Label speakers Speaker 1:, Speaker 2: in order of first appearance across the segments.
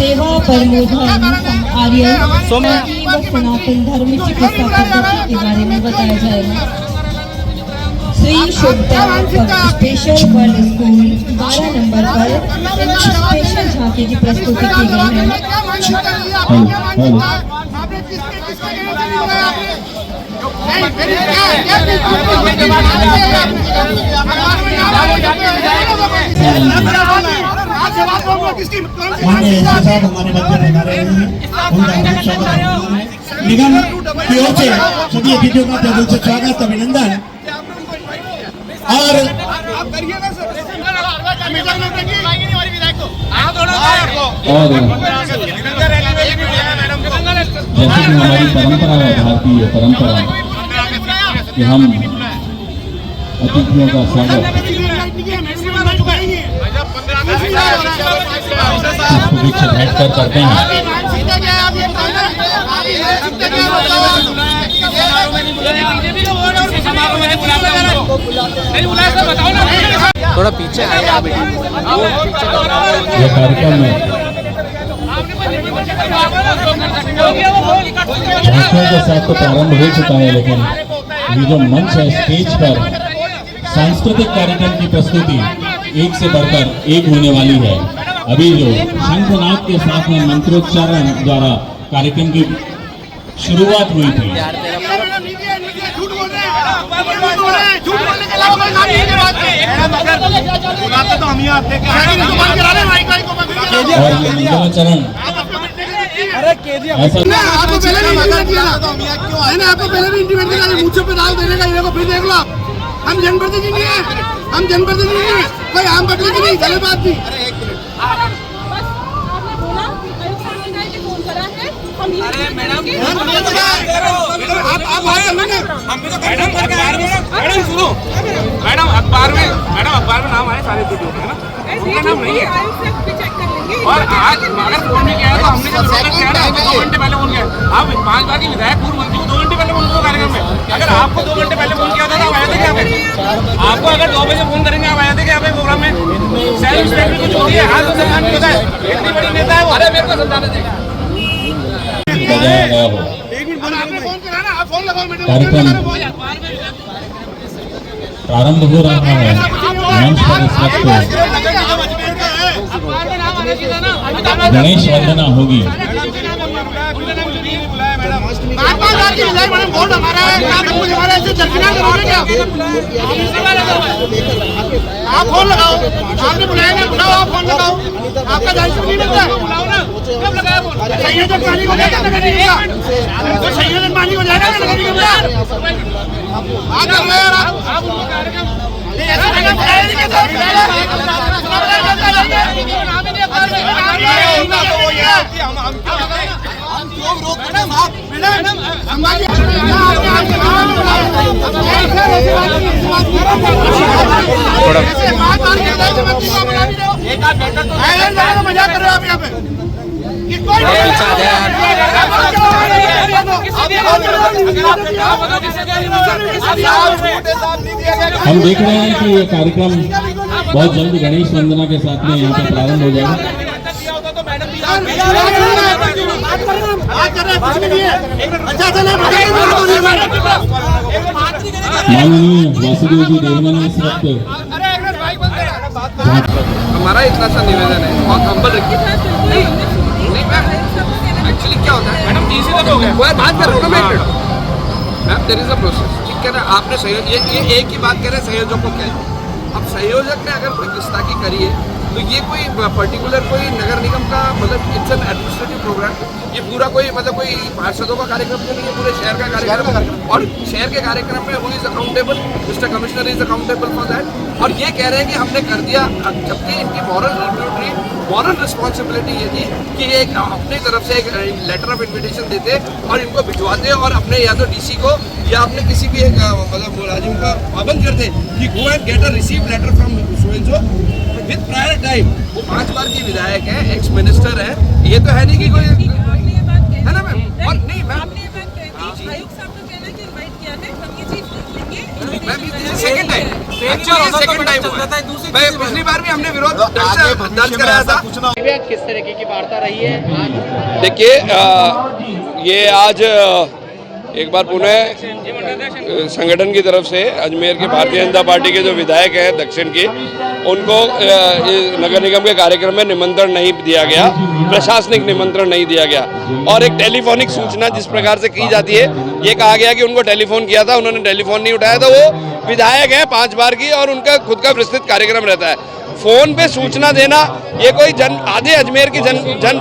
Speaker 1: सेवा परमो धर्म आर्य व सनातन धर्म चिकित्सा पद्धति के बारे में बताया जाएगा। Shri Shubhada special world school 12 number पर स्पेशल झांकी की प्रस्तुति की गई
Speaker 2: हमारे मध्य रहना रहे हैं निगम की ओर से सभी अतिथियों का दिल से स्वागत अभिनंदन। और
Speaker 3: जैसे कि हमारी परंपरा है, भारतीय परंपरा कि हम अतिथियों का स्वागत बैठकर करते हैं।
Speaker 4: थोड़ा पीछे आया
Speaker 3: यह कार्यक्रम में झांकियों के साथ तो प्रारंभ हो चुका है, लेकिन ये जो मंच है, स्टेज पर सांस्कृतिक कार्यक्रम की प्रस्तुति एक से बढ़कर एक होने वाली है। अभी जो शंखनाद के साथ में मंत्रोच्चारण द्वारा कार्यक्रम की शुरुआत हुई थी। और ये मंगलाचरण
Speaker 2: आपको पहले भी इंटीमेट किया, मुझसे पे दाव देने का ये को फिर देख लो। हम जनप्रतिनिधि नहीं है, हम जनप्रतिनिधि नहीं है, कोई आम पब्लिक नहीं, गलत बात नहीं।
Speaker 4: अरे मैडम
Speaker 2: आप बात कर लेंगे।
Speaker 4: मैडम सुनो, मैडम अखबार में नाम आए सारे वीडियो है ना, उनका नाम नहीं है। और आज अगर फोन में किया है तो हमने जब किया ना 2 घंटे पहले फोन किया। आप 5 बार की विधायक पूर्व मंत्री को 2 घंटे पहले फोन करो कार्यक्रम में। अगर आपको 2 घंटे पहले फोन किया था तो आप आए थे क्या पे? आपको अगर 2 बजे फोन करेंगे आप आए थे क्या पे प्रोग्राम में? सेल्फ स्टेट में कुछ होती है, आज तो नहीं होता है। इतनी बड़ी नेता है वो। अरे मेरे को समझाने देगा।
Speaker 3: बजाया गया हो। कार्यक्रम प्रारंभ हो रहा है। मंच पर इस वक्त गणेश वंदना होगी।
Speaker 2: आप फोन लगाओ, आपने बुलाया बुलाओ, आप फोन लगाओ, आपका दायित्व नहीं मिलता है। बुलाओ ना, कब लगाया फोन? संयोजन पानी को जाएगा नगर निगम का, तो संयोजन पानी को जाएगा नगर निगम का। आ कर रहे यार आप उनको कार्यक्रम नहीं ऐसा नहीं बुलाया नहीं कैसे हम क्यों रोक रहे हैं आप? मैडम हमारी मजाक कर रहे हो आप यहाँ पे?
Speaker 3: हम देख रहे हैं कि ये कार्यक्रम बहुत जल्द गणेश वंदना के साथ में यहाँ पे प्रारंभ हो जाएगा। माननीय वासुदेव जी देवमन इस वक्त
Speaker 4: हमारा इतना सा निवेदन है, बहुत हम्बल रखिए। नहीं मैम, एक्चुअली क्या होता है मैडम, इसी तरह हो गया वो बात कर रहा हूँ ma'am, there is a process. ठीक है ना, आपने सहयोग ये एक ही बात कह रहे हैं संयोजक को क्या है। अब संयोजक ने अगर गुस्ताखी करी है तो ये कोई पर्टिकुलर कोई नगर निगम का मतलब इट्स एन एडमिनिस्ट्रेटिव प्रोग्राम। ये पूरा कोई मतलब कोई पार्षदों का कार्यक्रम नहीं है, पूरे शहर का कार्यक्रम। और शहर के कार्यक्रम में who is accountable, mister commissioner is accountable for that. और ये कह रहे हैं कि हमने कर दिया, जबकि इनकी मॉरल रिस्पॉन्सिबिलिटी ये थी कि एक अपनी तरफ से एक लेटर ऑफ इन्विटेशन देते और इनको भिजवाते और अपने या तो डीसी को या अपने किसी भी एक मतलब राजीव का पाबंद करते कि go and get a receive letter from so and so with prior time. वो 5 बार की विधायक है, एक्स मिनिस्टर है, ये तो है नहीं कि कोई है ना मैम। और नहीं ma'am, second time actually second time हुआ है। भाई पिछली बार भी हमने विरोध दर्ज कराया था।
Speaker 5: किस तरीके की वार्ता रही है आज?
Speaker 4: देखिए ये आज एक बार पुनः संगठन की तरफ से अजमेर के भारतीय जनता पार्टी के जो विधायक हैं दक्षिण के, उनको नगर निगम के कार्यक्रम में निमंत्रण नहीं दिया गया, प्रशासनिक निमंत्रण नहीं दिया गया। और एक टेलीफोनिक सूचना जिस प्रकार से की जाती है, ये कहा गया कि उनको टेलीफोन किया था, उन्होंने टेलीफोन नहीं उठाया, तो वो विधायक हैं 5 बार की और उनका खुद का विस्तृत कार्यक्रम रहता है। फोन पे सूचना देना ये कोई आधे अजमेर की जन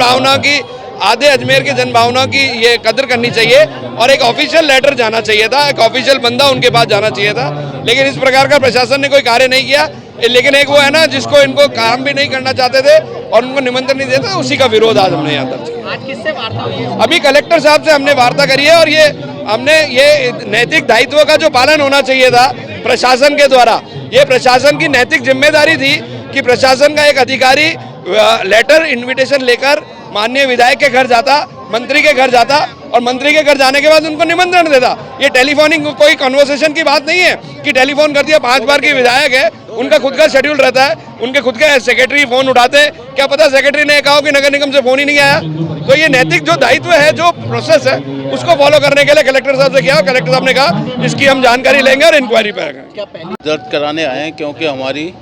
Speaker 4: भावना की ये कदर करनी चाहिए और एक ऑफिशियल लेटर जाना चाहिए था, एक ऑफिशियल बंदा उनके पास जाना चाहिए था। लेकिन इस प्रकार का प्रशासन ने कोई कार्य नहीं किया। लेकिन एक वो है ना जिसको इनको काम भी नहीं करना चाहते थे और उनको निमंत्रण नहीं देता, उसी का विरोध आज हमने यहाँ दर्ज किया।
Speaker 5: आज किससे वार्ता हुई है?
Speaker 4: अभी कलेक्टर साहब से हमने वार्ता करी है और हमने ये नैतिक दायित्व का जो पालन होना चाहिए था प्रशासन के द्वारा, ये प्रशासन की नैतिक जिम्मेदारी थी कि प्रशासन का एक अधिकारी लेटर इन्विटेशन लेकर माननीय विधायक के घर जाता, मंत्री के घर जाता और मंत्री के घर जाने के बाद उनको निमंत्रण देता। ये टेलीफोनिंग कोई कन्वर्सेशन की बात नहीं है कि टेलीफोन कर दिया। 5 बार की विधायक है, उनका खुद का शेड्यूल रहता है, उनके खुद के सेक्रेटरी फोन उठाते हैं। क्या पता सेक्रेटरी ने कहा कि नगर निगम से फोन ही नहीं आया। तो ये नैतिक जो दायित्व है, जो प्रोसेस है, उसको फॉलो करने के लिए कलेक्टर साहब से किया। कलेक्टर साहब ने कहा इसकी हम जानकारी लेंगे और इंक्वायरी पे आएंगे।
Speaker 6: दर्ज कराने आए हैं क्योंकि हमारी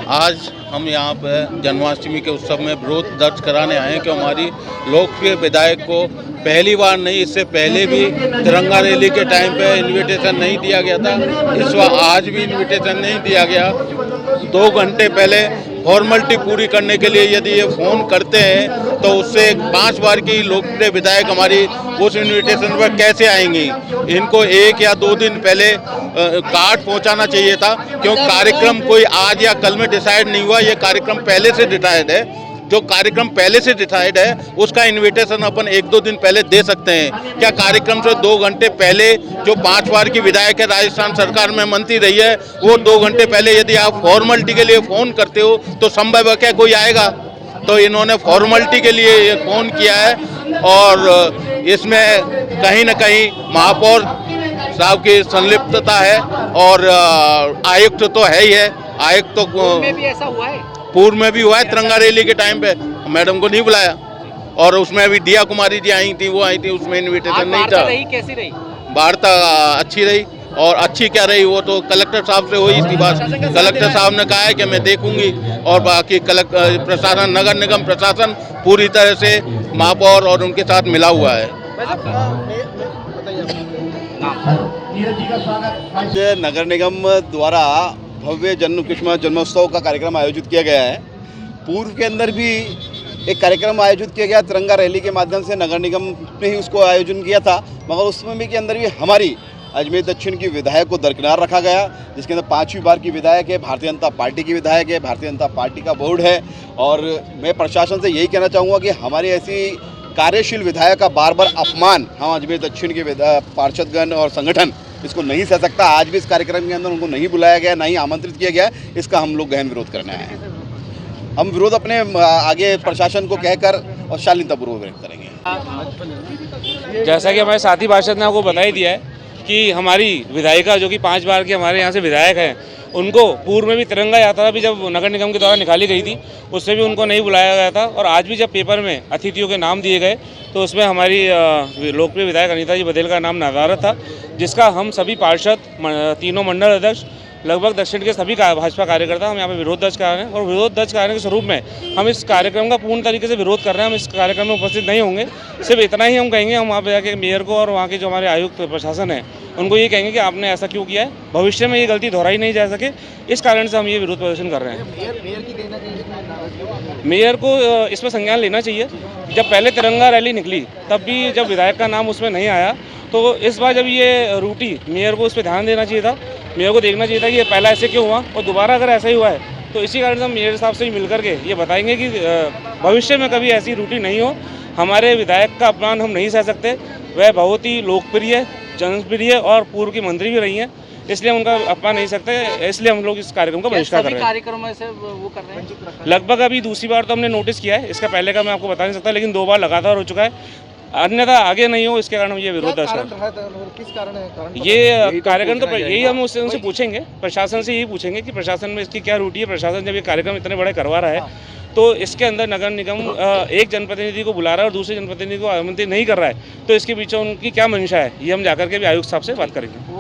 Speaker 6: आज हम यहाँ पर जन्माष्टमी के उत्सव में विरोध दर्ज कराने आए हैं कि हमारी लोकप्रिय विधायक को पहली बार नहीं, इससे पहले भी तिरंगा रैली के टाइम पे इनविटेशन नहीं दिया गया था। इस बार आज भी इनविटेशन नहीं दिया गया। 2 घंटे पहले फॉर्मेलिटी पूरी करने के लिए यदि ये फ़ोन करते हैं तो उससे 5 बार की लोकप्रिय विधायक हमारी उस इनविटेशन पर कैसे आएंगी? इनको 1 या 2 दिन पहले कार्ड पहुंचाना चाहिए था, क्योंकि कार्यक्रम कोई आज या कल में डिसाइड नहीं हुआ। ये कार्यक्रम पहले से डिसाइड है। जो कार्यक्रम पहले से डिसाइड है उसका इनविटेशन अपन 1-2 दिन पहले दे सकते हैं। क्या कार्यक्रम से 2 घंटे पहले जो 5 बार की विधायक है, राजस्थान सरकार में मंत्री रही है, वो 2 घंटे पहले यदि आप फॉर्मेलिटी के लिए फ़ोन करते हो तो संभव है क्या कोई आएगा? तो इन्होंने फॉर्मेलिटी के लिए ये फ़ोन किया है और इसमें कहीं न कहीं महापौर साहब की संलिप्तता है और आयुक्त तो है ही है। आयुक्त तो
Speaker 5: में भी ऐसा हुआ है,
Speaker 6: पूर्व में भी हुआ है। तिरंगा रैली के टाइम पे मैडम को नहीं बुलाया और उसमें अभी दिया कुमारी जी आई थी, वो आई थी, उसमें इनविटेशन नहीं था।
Speaker 5: कैसी रही
Speaker 6: वार्ता? अच्छी रही। और अच्छी क्या रही वो तो कलेक्टर साहब से हुई थी बात। कलेक्टर साहब ने कहा है कि मैं देखूंगी और बाकी प्रशासन, नगर निगम प्रशासन पूरी तरह से महापौर और उनके साथ मिला हुआ है।
Speaker 7: नगर निगम द्वारा भव्य जन्मोत्सव का कार्यक्रम आयोजित किया गया है। पूर्व के अंदर भी एक कार्यक्रम आयोजित किया गया तिरंगा रैली के माध्यम से, नगर निगम ने ही उसको आयोजन किया था, मगर उसमें भी के अंदर भी हमारी अजमेर दक्षिण की विधायक को दरकिनार रखा गया, जिसके अंदर 5वीं बार की विधायक है, भारतीय जनता पार्टी की विधायक है, भारतीय जनता पार्टी का बोर्ड है। और मैं प्रशासन से यही कहना चाहूँगा कि हमारी ऐसी कार्यशील विधायक का बार बार अपमान हम अजमेर दक्षिण के पार्षदगण और संगठन इसको नहीं सह सकता। आज भी इस कार्यक्रम के अंदर उनको नहीं बुलाया गया, नहीं आमंत्रित किया गया। इसका हम लोग गहन विरोध करने आए हैं। हम विरोध अपने आगे प्रशासन को कहकर और शालीनतापूर्वक व्यक्त करेंगे।
Speaker 8: जैसा कि हमारे साथी पार्षद ने आपको बता ही दिया है कि हमारी विधायिका जो कि 5 बार की हमारे यहाँ से विधायक हैं, उनको पूर्व में भी तिरंगा यात्रा भी जब नगर निगम के द्वारा निकाली गई थी उससे भी उनको नहीं बुलाया गया था। और आज भी जब पेपर में अतिथियों के नाम दिए गए तो उसमें हमारी लोकप्रिय विधायक अनीता जी बघेल का नाम नदारत था, जिसका हम सभी पार्षद, तीनों मंडल अध्यक्ष, लगभग दक्षिण के सभी भाजपा कार्यकर्ता हम यहाँ पे विरोध दर्ज करा रहे हैं। और विरोध दर्ज कराने के स्वरूप में हम इस कार्यक्रम का पूर्ण तरीके से विरोध कर रहे हैं। हम इस कार्यक्रम में उपस्थित नहीं होंगे। सिर्फ इतना ही हम कहेंगे, हम वहाँ पे जाके मेयर को और वहाँ के जो हमारे आयुक्त प्रशासन है उनको ये कहेंगे कि आपने ऐसा क्यों किया है, भविष्य में ये गलती दोहराई नहीं जा सके। इस कारण से हम ये विरोध प्रदर्शन कर रहे हैं। मेयर को इसमें संज्ञान लेना चाहिए। जब पहले तिरंगा रैली निकली तब भी जब विधायक का नाम उसमें नहीं आया, तो इस बार जब ये रूटी, मेयर को उस पर ध्यान देना चाहिए था। मेयर को देखना चाहिए था कि ये पहला ऐसे क्यों हुआ और दोबारा अगर ऐसा ही हुआ है तो इसी कारण से हम मेयर साहब से ही मिल करके ये बताएंगे कि भविष्य में कभी ऐसी रूटी नहीं हो। हमारे विधायक का अपमान हम नहीं सह सकते। वह बहुत ही लोकप्रिय, जनप्रिय और पूर्व की मंत्री भी रही हैं, इसलिए उनका अपमान नहीं सकते। इसलिए हम लोग इस कार्यक्रम का बहिष्कार कर रहे हैं।
Speaker 5: कार्यक्रम से वो कर रहे हैं
Speaker 8: लगभग अभी दूसरी बार तो हमने नोटिस किया है, इसका पहले का मैं आपको बता नहीं सकता, लेकिन 2 बार लगातार हो चुका है। अन्यथा आगे नहीं हो, इसके कारण हम ये विरोध दर्ज कर रहे हैं।
Speaker 4: किस कारण है कारण
Speaker 8: ये कार्यक्रम तो यही हम उससे उनसे पूछेंगे, प्रशासन से यही पूछेंगे कि प्रशासन में इसकी क्या रूटी है। प्रशासन जब ये कार्यक्रम इतने बड़े करवा रहा है तो इसके अंदर नगर निगम एक जनप्रतिनिधि को बुला रहा है और दूसरे जनप्रतिनिधि को आमंत्रित नहीं कर रहा है, तो इसके पीछे उनकी क्या मंशा है, ये हम जाकर के भी आयुक्त साहब से बात करेंगे।